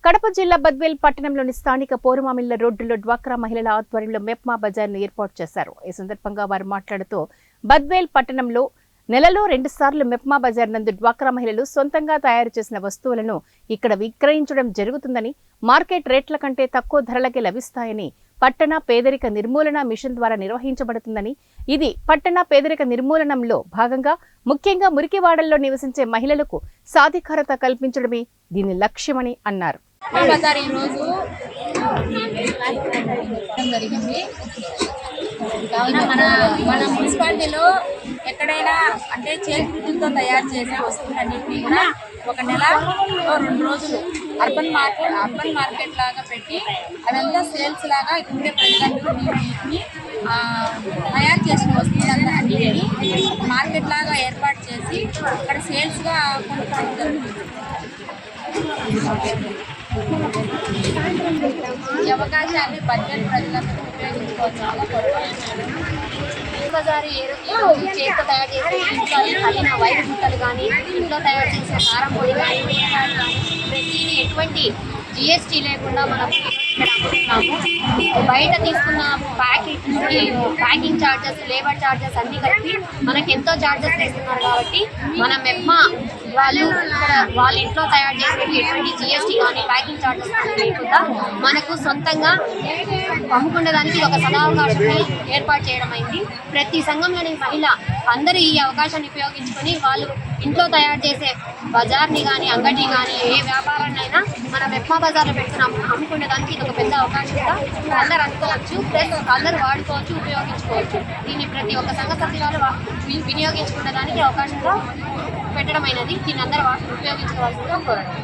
కడప జిల్లా బద్వేల్ పట్టణంలోని స్థానిక పోరుమామిళ్ల రోడ్డులో డ్వాక్రా మహిళల ఆధ్వర్యంలో మెప్మా బజార్ను ఏర్పాటు చేశారు. ఈ సందర్భంగా వారు మాట్లాడుతూ బద్వేల్ పట్టణంలో నెలలో 2 సార్లు మెప్మా బజార్ నందు డ్వాక్రా మహిళలు సొంతంగా తయారు చేసిన వస్తువులను ఇక్కడ విక్రయించడం జరుగుతుందని, మార్కెట్ రేట్ల కంటే తక్కువ ధరలకే లభిస్తాయని, పట్టణ పేదరిక నిర్మూలన మిషన్ ద్వారా నిర్వహించబడుతుందని, ఇది పట్టణ పేదరిక నిర్మూలనంలో భాగంగా ముఖ్యంగా మురికివాడల్లో నివసించే మహిళలకు సాధికారత కల్పించడమే దీని లక్ష్యమని అన్నారు. కావున మన మున్సిపాలిటీలో ఎక్కడైనా అంటే చేతితో తయారు చేసే వస్తువులన్నింటినీ కూడా ఒక నెల 2 రోజులు అర్బన్ మార్కెట్ లాగా పెట్టి అదంతా సేల్స్ లాగా ఇక్కడే ప్రజలందరినీ తయారు చేసిన వస్తువులన్నింటినీ మార్కెట్ లాగా ఏర్పాటు చేసి అక్కడ సేల్స్గా కొనుక్కోవడం జరుగుతుంది. ఈ అవకాశాన్ని బడ్జెట్ ప్రజలందరూ ఉపయోగించుకోవచ్చు. బజారు చేతితో తయారు చేసే ఇంట్లో కలిగిన వైర్ ముక్కలు కానీ, ఇంట్లో తయారు చేసే కారం పొడి కానీ, ఉల్లిపాయలు కానీ ప్రతిదీ ఎటువంటి జిఎస్టీ లేకుండా మనం ఇక్కడ అమ్ముతున్నాము. బయట తీసుకున్న ప్యాకింగ్ ఛార్జెస్, లేబర్ ఛార్జెస్ అన్నీ కలిపి మనకి ఎంతో ఛార్జెస్ వేస్తున్నారు. కాబట్టి మన మెప్మా వాళ్ళు ఇక్కడ వాళ్ళ ఇంట్లో తయారు చేసేది ఎటువంటి జిఎస్టీ కానీ, ప్యాకింగ్ ఛార్జెస్ కానీ లేకుండా మనకు సొంతంగా అమ్ముకునేదానికి ఒక సదావకాశాన్ని ఏర్పాటు చేయడం అయింది. ప్రతి సంఘంలోని మహిళ అందరూ ఈ అవకాశాన్ని ఉపయోగించుకొని వాళ్ళు ఇంట్లో తయారు చేసే బజార్ని కానీ, అంగడి కానీ, ఏ వ్యాపారాన్నైనా మన మెప్మా బజార్లో పెట్టుకుని అమ్ముకునేదానికి ఇది ఒక పెద్ద అవకాశంగా అందరూ అనుకోవచ్చు. ప్లస్ అందరూ వాడుకోవచ్చు, ఉపయోగించుకోవచ్చు. దీన్ని ప్రతి ఒక్క సంఘ సభ్యులు వినియోగించుకునే దానికి అవకాశంగా పెట్టడమైనది. దీన్ని అందరూ ఉపయోగించుకోవాల్సిందిగా కోరడం.